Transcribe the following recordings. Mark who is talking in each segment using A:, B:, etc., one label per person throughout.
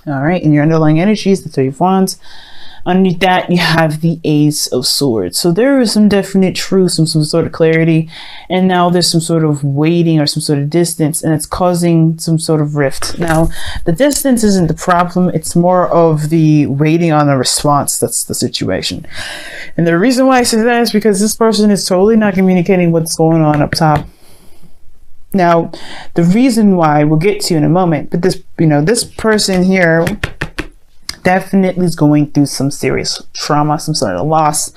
A: All right, in your underlying energies, the Three of Wands. Underneath that, you have the Ace of Swords. So there is some definite truth, some sort of clarity. And now there's some sort of waiting or some sort of distance, and it's causing some sort of rift. Now, the distance isn't the problem. It's more of the waiting on a response. That's the situation. And the reason why I say that is because this person is totally not communicating what's going on up top. Now, the reason why we'll get to in a moment, but this, this person here definitely is going through some serious trauma, some sort of loss.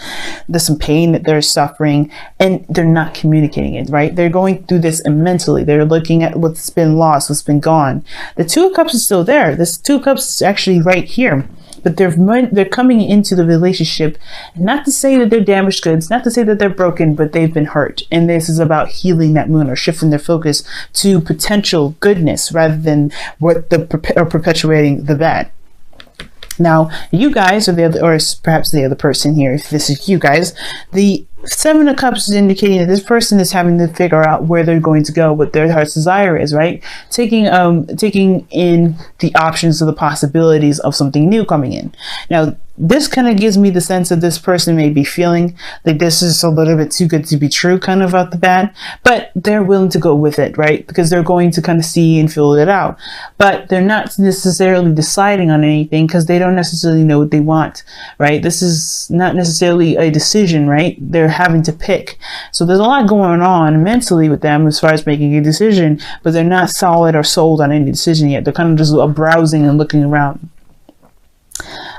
A: There's some pain that they're suffering, and they're not communicating it, right? They're going through this mentally. They're looking at what's been lost, what's been gone. The Two of Cups is still there. This Two of Cups is actually right here. But they're coming into the relationship, not to say that they're damaged goods, not to say that they're broken, but they've been hurt. And this is about healing that wound or shifting their focus to potential goodness rather than or perpetuating the bad. Now, you guys, or perhaps the other person here, if this is you guys, the Seven of Cups is indicating that this person is having to figure out where they're going to go, what their heart's desire is, right? Taking in the options of the possibilities of something new coming in. Now, this kind of gives me the sense that this person may be feeling like this is a little bit too good to be true, kind of out the bat, but they're willing to go with it, right? Because they're going to kind of see and feel it out. But they're not necessarily deciding on anything because they don't necessarily know what they want, right? This is not necessarily a decision, right? They're having to pick. So there's a lot going on mentally with them as far as making a decision, but they're not solid or sold on any decision yet. They're kind of just browsing and looking around.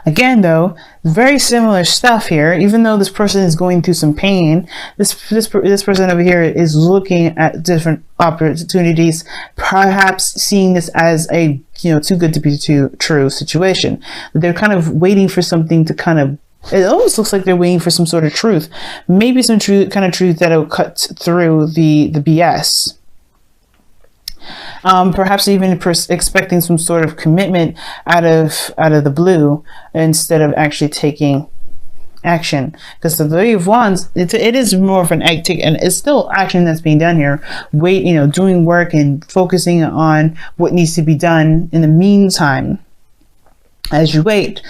A: Again, though, very similar stuff here. Even though this person is going through some pain, this person over here is looking at different opportunities, perhaps seeing this as a too good to be true situation. They're kind of waiting for something to kind of. It almost looks like they're waiting for some sort of truth, maybe some truth that'll cut through the BS. Perhaps even expecting some sort of commitment out of the blue instead of actually taking action, because the Three of Wands, it is more of an act, and it's still action that's being done here. Doing work and focusing on what needs to be done in the meantime as you wait.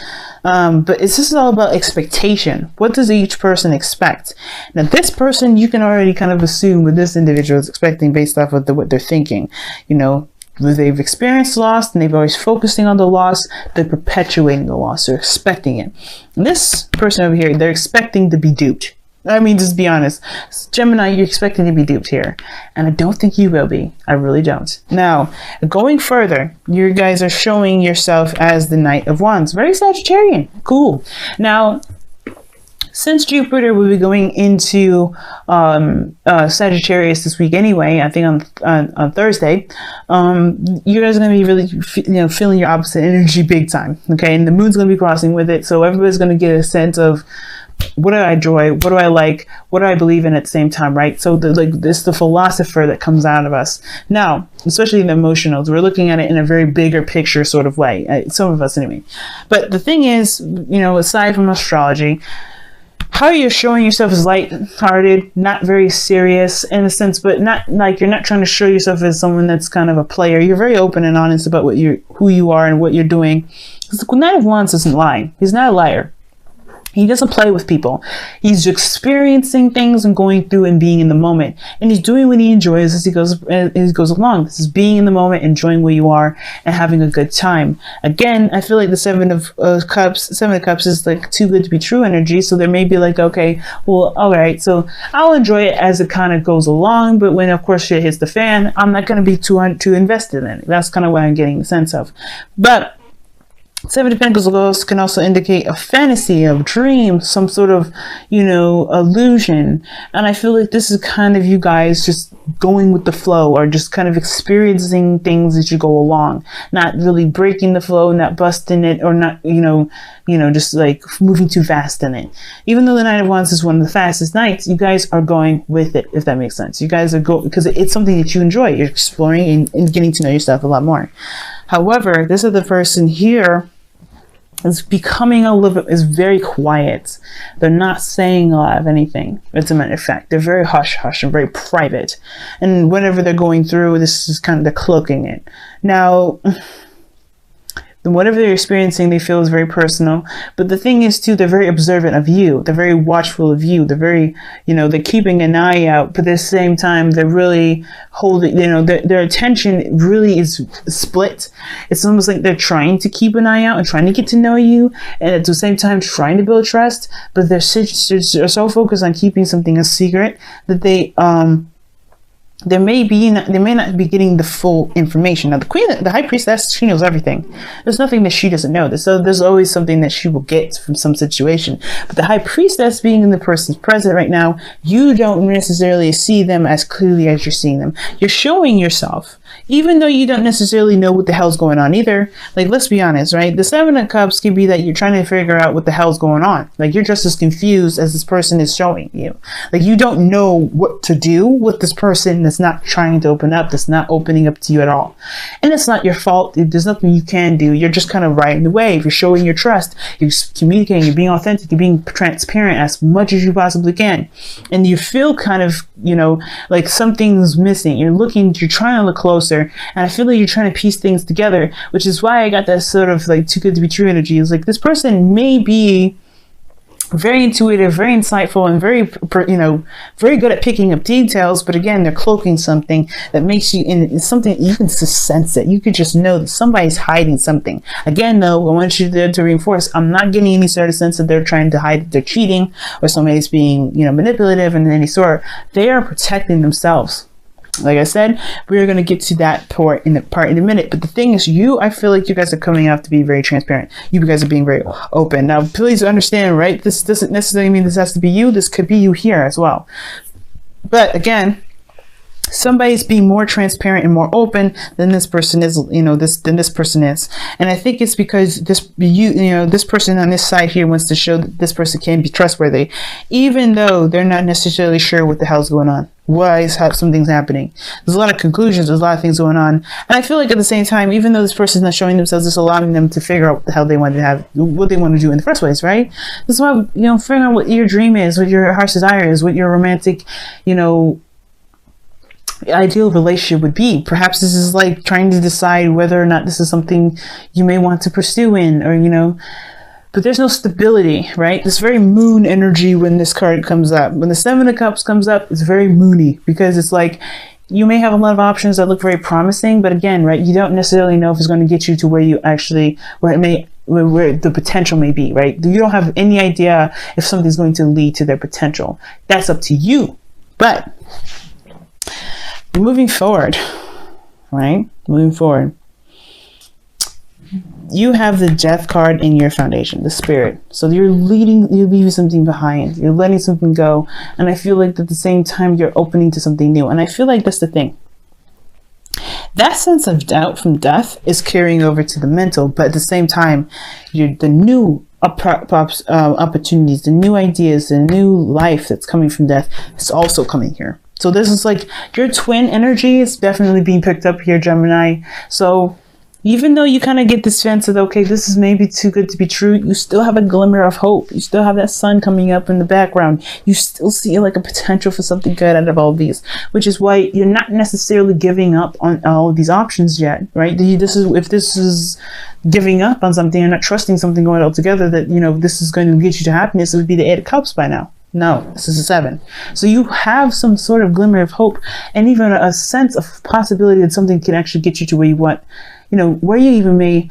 A: But this is all about expectation. What does each person expect? Now, this person, you can already kind of assume what this individual is expecting based off of what they're thinking. They've experienced loss and they've always focusing on the loss. They're perpetuating the loss. They're expecting it. And this person over here, they're expecting to be duped. I mean, just be honest. Gemini, you're expecting to be duped here. And I don't think you will be. I really don't. Now, going further, you guys are showing yourself as the Knight of Wands. Very Sagittarian. Cool. Now, since Jupiter will be going into Sagittarius this week anyway, I think on Thursday, you guys are going to be really feeling your opposite energy big time. Okay, and the moon's going to be crossing with it, so everybody's going to get a sense of what do I enjoy, what do I like, what do I believe in at the same time, right? So this the philosopher that comes out of us now, especially in the emotionals. We're looking at it in a very bigger picture sort of way, some of us anyway. But the thing is, aside from astrology, how you're showing yourself is light-hearted, not very serious in a sense, but not like you're not trying to show yourself as someone that's kind of a player. You're very open and honest about who you are and what you're doing. Because the Knight of Wands doesn't lie. He's not a liar. He doesn't play with people. He's experiencing things and going through and being in the moment. And he's doing what he enjoys as he goes along. This is being in the moment, enjoying where you are, and having a good time. Again, I feel like the Seven of Cups is like too good to be true energy. So there may be like, okay, well, all right, so I'll enjoy it as it kind of goes along. But when, of course, shit hits the fan, I'm not going to be too invested in it. That's kind of what I'm getting the sense of. But Seven of Pentacles can also indicate a fantasy, a dream, some sort of, illusion. And I feel like this is kind of you guys just going with the flow, or just kind of experiencing things as you go along, not really breaking the flow, not busting it, or not, just like moving too fast in it. Even though the Knight of Wands is one of the fastest knights, you guys are going with it, if that makes sense. You guys are because it's something that you enjoy. You're exploring and getting to know yourself a lot more. However, this other person here is becoming is very quiet. They're not saying a lot of anything. As a matter of fact, they're very hush-hush and very private. And whatever they're going through, this is kind of, they're cloaking it. Now, then whatever they're experiencing, they feel is very personal. But the thing is too, they're very observant of you. They're very watchful of you. They're very, they're keeping an eye out, but at the same time, they're really holding, their attention really is split. It's almost like they're trying to keep an eye out and trying to get to know you, and at the same time trying to build trust, but they're so focused on keeping something a secret that they may not be getting the full information. Now, the high priestess, she knows everything. There's nothing that she doesn't know. So there's always something that she will get from some situation. But the high priestess, being in the person's present right now, you don't necessarily see them as clearly as you're seeing them. You're showing yourself, even though you don't necessarily know what the hell's going on either. Like, let's be honest, right? The Seven of Cups can be that you're trying to figure out what the hell's going on. Like, you're just as confused as this person is showing you. Like, you don't know what to do with this person that's not trying to open up, that's not opening up to you at all. And it's not your fault. There's nothing you can do. You're just kind of riding the wave. You're showing your trust. You're communicating. You're being authentic. You're being transparent as much as you possibly can. And you feel kind of, like something's missing. You're trying to look closer. And I feel like you're trying to piece things together, which is why I got that sort of like too good to be true energy. It's like this person may be very intuitive, very insightful, and very good at picking up details. But again, they're cloaking something that makes you, and it's something you can just sense it. You could just know that somebody's hiding something. Again, though, I want you to reinforce, I'm not getting any sort of sense that they're trying to hide that they're cheating or somebody's being, manipulative in any sort. They are protecting themselves. Like I said, we're going to get to that part in a minute. But the thing is, I feel like you guys are coming out to be very transparent. You guys are being very open. Now, please understand, right? This doesn't necessarily mean this has to be you. This could be you here as well. But again, somebody's being more transparent and more open than this person is, than this person is. And I think it's because this person on this side here wants to show that this person can be trustworthy, even though they're not necessarily sure what the hell's going on. Why is something's happening? There's a lot of conclusions. There's a lot of things going on. And I feel like at the same time, even though this person's not showing themselves, it's allowing them to figure out what the hell they want to have, what they want to do in the first place, right? This is why, figuring out what your dream is, what your heart's desire is, what your romantic, ideal relationship would be. Perhaps this is like trying to decide whether or not this is something you may want to pursue in, or, but there's no stability, right? This very moon energy when this card comes up. When the Seven of Cups comes up, it's very moony because it's like you may have a lot of options that look very promising, but again, right, you don't necessarily know if it's going to get you to where the potential may be, right? You don't have any idea if something's going to lead to their potential. That's up to you. But moving forward, right? Moving forward, you have the Death card in your foundation, the Spirit. So you're leaving something behind. You're letting something go. And I feel like at the same time, you're opening to something new. And I feel like that's the thing. That sense of doubt from death is carrying over to the mental. But at the same time, the new opportunities, the new ideas, the new life that's coming from death is also coming here. So this is like your twin energy is definitely being picked up here, Gemini. So even though you kind of get this sense of, okay, this is maybe too good to be true, you still have a glimmer of hope. You still have that sun coming up in the background. You still see like a potential for something good out of all these, which is why you're not necessarily giving up on all of these options yet, right? If this is giving up on something, you're not trusting something going altogether that, this is going to get you to happiness, it would be the Eight of Cups by now. No, this is a 7. So you have some sort of glimmer of hope and even a sense of possibility that something can actually get you to where you want, wherever may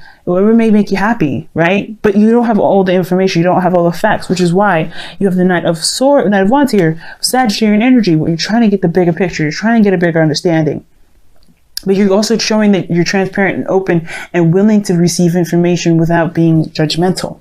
A: make you happy, right? But you don't have all the information. You don't have all the facts, which is why you have the Knight of Wands here, Sagittarian energy, where you're trying to get the bigger picture. You're trying to get a bigger understanding. But you're also showing that you're transparent and open and willing to receive information without being judgmental.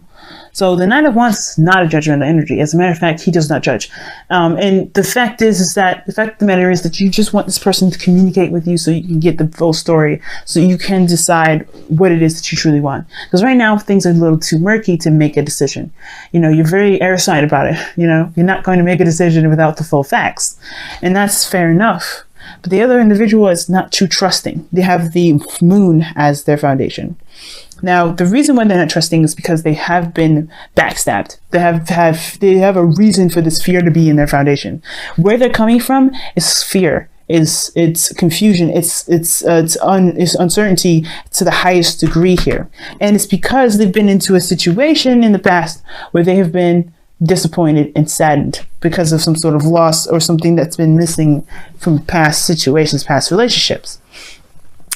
A: So the Knight of Wands is not a judgmental energy. As a matter of fact, he does not judge. And the fact is that the fact of the matter is that you just want this person to communicate with you so you can get the full story, so you can decide what it is that you truly want. Because right now things are a little too murky to make a decision. You're very erudite about it. You're not going to make a decision without the full facts, and that's fair enough. But the other individual is not too trusting. They have the moon as their foundation. Now, the reason why they're not trusting is because they have been backstabbed. They have a reason for this fear to be in their foundation. Where they're coming from is fear. it's confusion, it's uncertainty to the highest degree here. And it's because they've been into a situation in the past where they have been disappointed and saddened because of some sort of loss or something that's been missing from past situations, past relationships.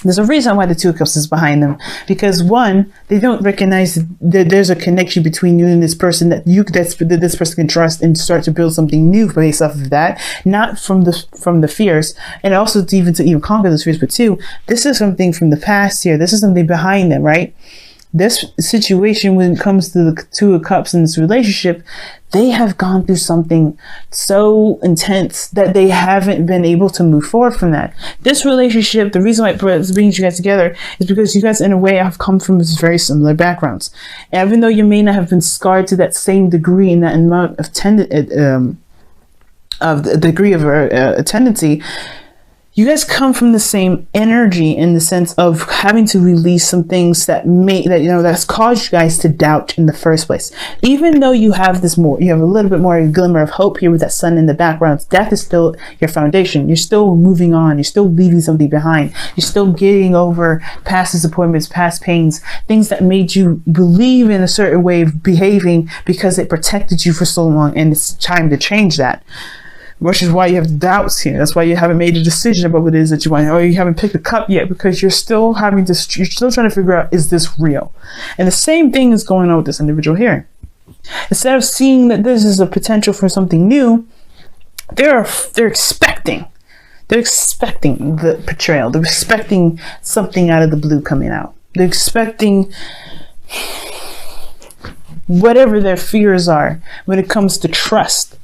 A: There's a reason why the Two of Cups is behind them, because one, they don't recognize that there's a connection between you and this person that this person can trust and start to build something new based off of that, not from the fears, and also to even conquer those fears. But two, this is something from the past here. This is something behind them, right? This situation, when it comes to the Two of Cups in this relationship, they have gone through something so intense that they haven't been able to move forward from that. This relationship, the reason why it brings you guys together is because you guys, in a way, have come from very similar backgrounds. And even though you may not have been scarred to that same degree in that amount of tendency, you guys come from the same energy in the sense of having to release some things that's caused you guys to doubt in the first place. Even though you have a little bit more glimmer of hope here with that sun in the background, death is still your foundation. You're still moving on. You're still leaving something behind. You're still getting over past disappointments, past pains, things that made you believe in a certain way of behaving because it protected you for so long, and it's time to change that. Which is why you have doubts here. That's why you haven't made a decision about what it is that you want, or you haven't picked a cup yet, because you're still trying to figure out, is this real? And the same thing is going on with this individual here. Instead of seeing that this is a potential for something new, they're expecting the betrayal. They're expecting something out of the blue coming out. They're expecting whatever their fears are when it comes to trust.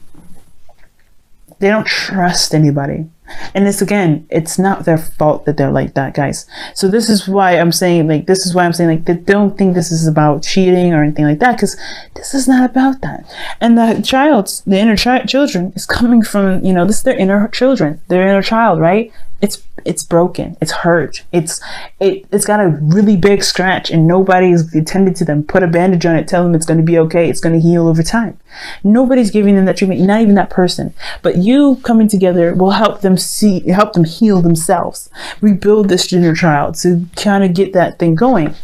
A: They don't trust anybody. And it's not their fault that they're like that, guys. So this is why I'm saying, they don't think this is about cheating or anything like that, because this is not about that. And the inner children is coming from, this is their inner children, their inner child, right? It's broken, it's hurt, it's got a really big scratch, and nobody's attended to them, put a bandage on it, tell them it's going to be okay, it's going to heal over time. Nobody's giving them that treatment, not even that person. But you coming together will help them heal themselves, rebuild this inner child to kind of get that thing going,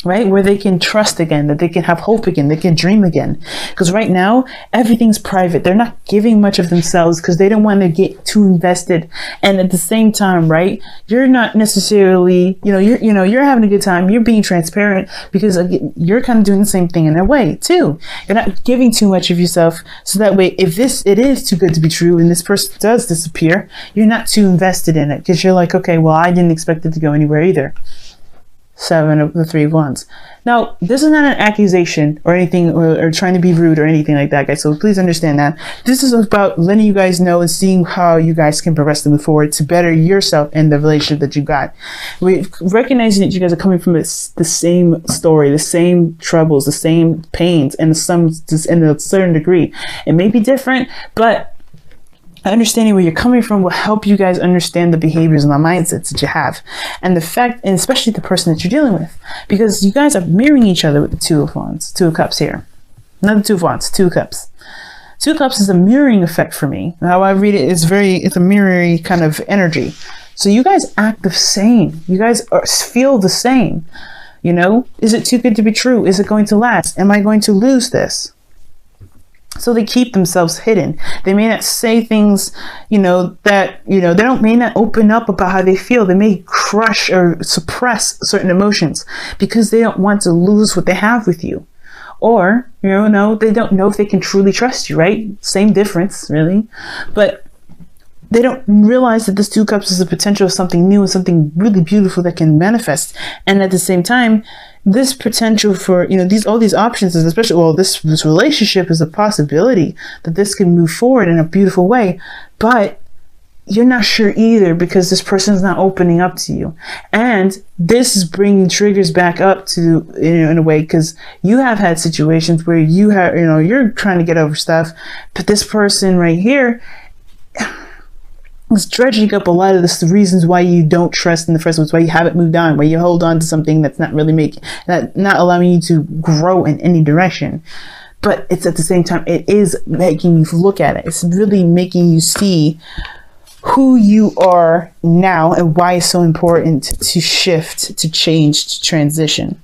A: right? Where they can trust again, that they can have hope again, they can dream again. Because right now, everything's private. They're not giving much of themselves because they don't want to get too invested. And at the same time, right, you're not necessarily, you're having a good time. You're being transparent because you're kind of doing the same thing in a way too. You're not giving too much of yourself. So that way, if it is too good to be true and this person does disappear, you're not too invested in it because you're like, okay, well, I didn't expect it to go anywhere either. 7 of the 3 of Wands. Now, this is not an accusation or anything, or trying to be rude or anything like that, guys. So please understand that. This is about letting you guys know and seeing how you guys can progress to move forward to better yourself and the relationship that you got. We recognizing that you guys are coming from the same story, the same troubles, the same pains, and in a certain degree. It may be different, but understanding where you're coming from will help you guys understand the behaviors and the mindsets that you have, and especially the person that you're dealing with, because you guys are mirroring each other with the Two of Wands, Two of Cups here. Not the Two of Wands, Two of Cups. Two of Cups is a mirroring effect for me. How I read it is it's a mirroring kind of energy. So you guys act the same. You guys feel the same. Is it too good to be true? Is it going to last? Am I going to lose this? So they keep themselves hidden. They may not say things, they may not open up about how they feel. They may crush or suppress certain emotions because they don't want to lose what they have with you. Or, they don't know if they can truly trust you, right? Same difference, really. But they don't realize that this Two of Cups is the potential of something new and something really beautiful that can manifest. And at the same time, this potential for, all these options, is especially, this relationship is a possibility that this can move forward in a beautiful way, but you're not sure either because this person's not opening up to you. And this is bringing triggers back up to, in a way, because you have had situations where you're trying to get over stuff, but this person right here is dredging up a lot of the reasons why you don't trust in the first place, why you haven't moved on, why you hold on to something that's not really not allowing you to grow in any direction. But it's at the same time, it is making you look at it. It's really making you see who you are now and why it's so important to shift, to change, to transition.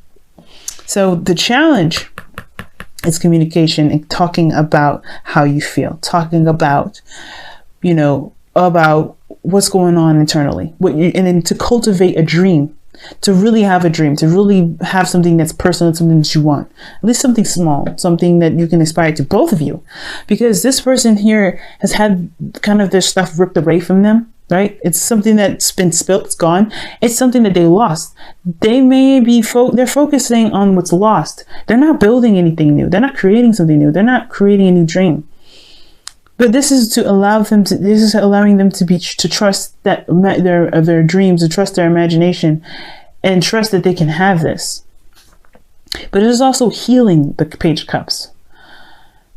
A: So the challenge is communication and talking about how you feel, talking about, about what's going on internally, and then to cultivate a dream, to really have a dream, to really have something that's personal, something that you want, at least something small, something that you can aspire to, both of you, because this person here has had kind of their stuff ripped away from them, right? It's something that's been spilt, it's gone. It's something that they lost. They may be, they're focusing on what's lost. They're not building anything new. They're not creating something new. They're not creating a new dream. But this is to allow them to, this is allowing them to trust that their dreams, to trust their imagination, and trust that they can have this. But it is also healing the Page of Cups,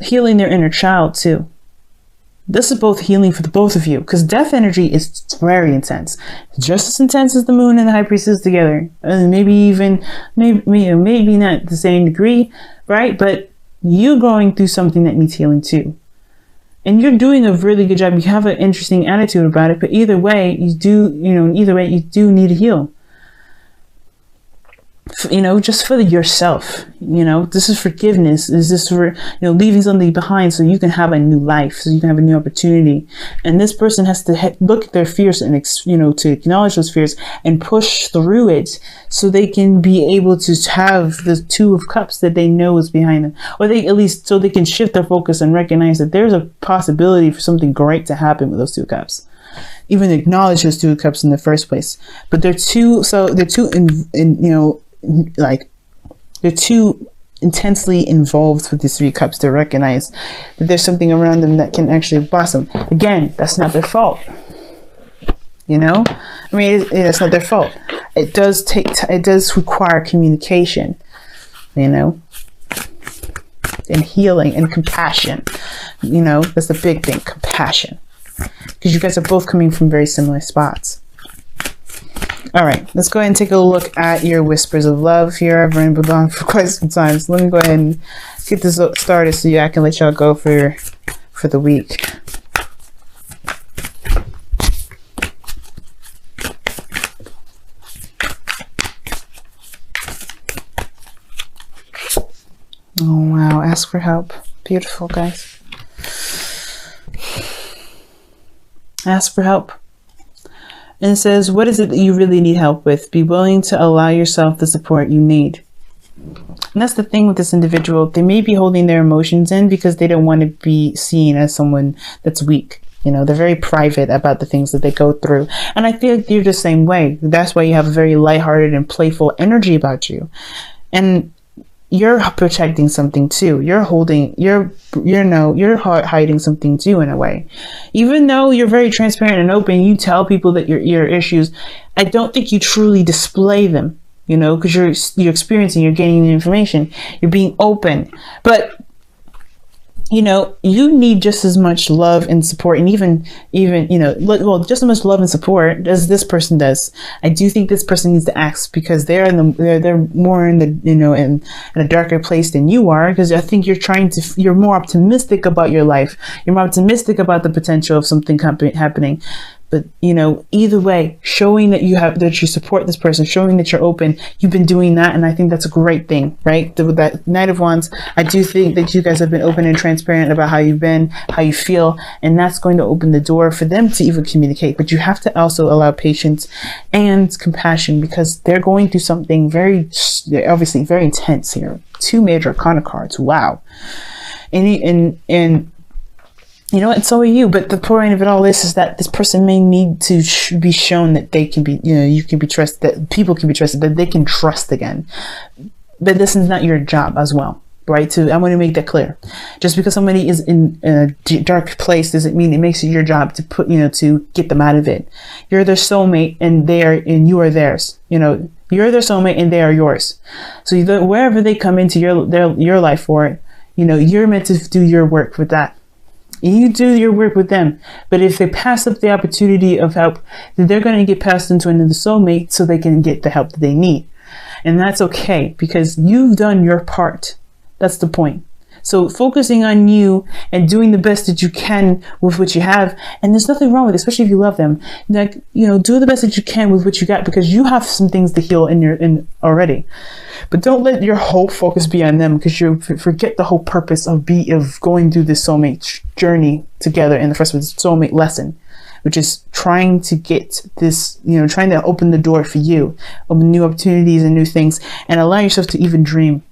A: healing their inner child too. This is both healing for the both of you, because death energy is very intense, just as intense as the moon and the high priestess together, and maybe not the same degree, right? But you're going through something that needs healing too. And you're doing a really good job. You have an interesting attitude about it, but either way, you do need to heal. Just for yourself, this is forgiveness. Is this for, leaving something behind so you can have a new life, so you can have a new opportunity. And this person has to look at their fears and, to acknowledge those fears and push through it so they can be able to have the Two of Cups that they know is behind them, or so they can shift their focus and recognize that there's a possibility for something great to happen with those Two Cups. Even acknowledge those Two Cups in the first place. But they're too intensely involved with these Three Cups to recognize that there's something around them that can actually blossom. Again, that's not their fault. It's not their fault. It does require communication, and healing and compassion. That's the big thing, compassion, because you guys are both coming from very similar spots. All right, let's go ahead and take a look at your whispers of love here. I've run along for quite some time, so let me go ahead and get this started so I can let y'all go for the week. Oh wow, ask for help. Beautiful, guys. Ask for help. And it says, what is it that you really need help with? Be willing to allow yourself the support you need. And that's the thing with this individual. They may be holding their emotions in because they don't want to be seen as someone that's weak. They're very private about the things that they go through. And I feel like you're the same way. That's why you have a very lighthearted and playful energy about you. And you're protecting something too. You're hiding something too in a way. Even though you're very transparent and open, you tell people that your issues, I don't think you truly display them, because you're experiencing, you're gaining the information, you're being open. But you need just as much love and support, and even just as much love and support as this person does. I do think this person needs to ask, because they're more in the in a darker place than you are, because I think you're more optimistic about your life. You're more optimistic about the potential of something happening. But either way, showing that you support this person, showing that you're open, you've been doing that, and I think that's a great thing, right? With that Knight of Wands, I do think that you guys have been open and transparent about how you've been, how you feel, and that's going to open the door for them to even communicate. But you have to also allow patience and compassion, because they're going through something obviously very intense here. 2 major arcana cards, wow, and and so are you. But the point of it all is that this person may need to be shown that they can be, you can be trusted, that people can be trusted, that they can trust again. But this is not your job as well, right? So I want to make that clear. Just because somebody is in a dark place doesn't mean it makes it your job to to get them out of it. You're their soulmate, and you are theirs. You're their soulmate, and they are yours. So wherever they come into your life for, you're meant to do your work with that. You do your work with them. But if they pass up the opportunity of help, then they're going to get passed into another soulmate so they can get the help that they need. And that's okay, because you've done your part. That's the point. So focusing on you and doing the best that you can with what you have. And there's nothing wrong with it, especially if you love them. Like, you know, do the best that you can with what you got, because you have some things to heal in already. But don't let your whole focus be on them, because you forget the whole purpose of going through this soulmate journey together in the first place, soulmate lesson, which is trying to get this, you know, trying to open the door for you, open new opportunities and new things, and allow yourself to even dream.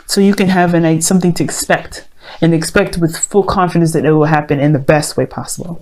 A: So you can have something to expect, and expect with full confidence that it will happen in the best way possible.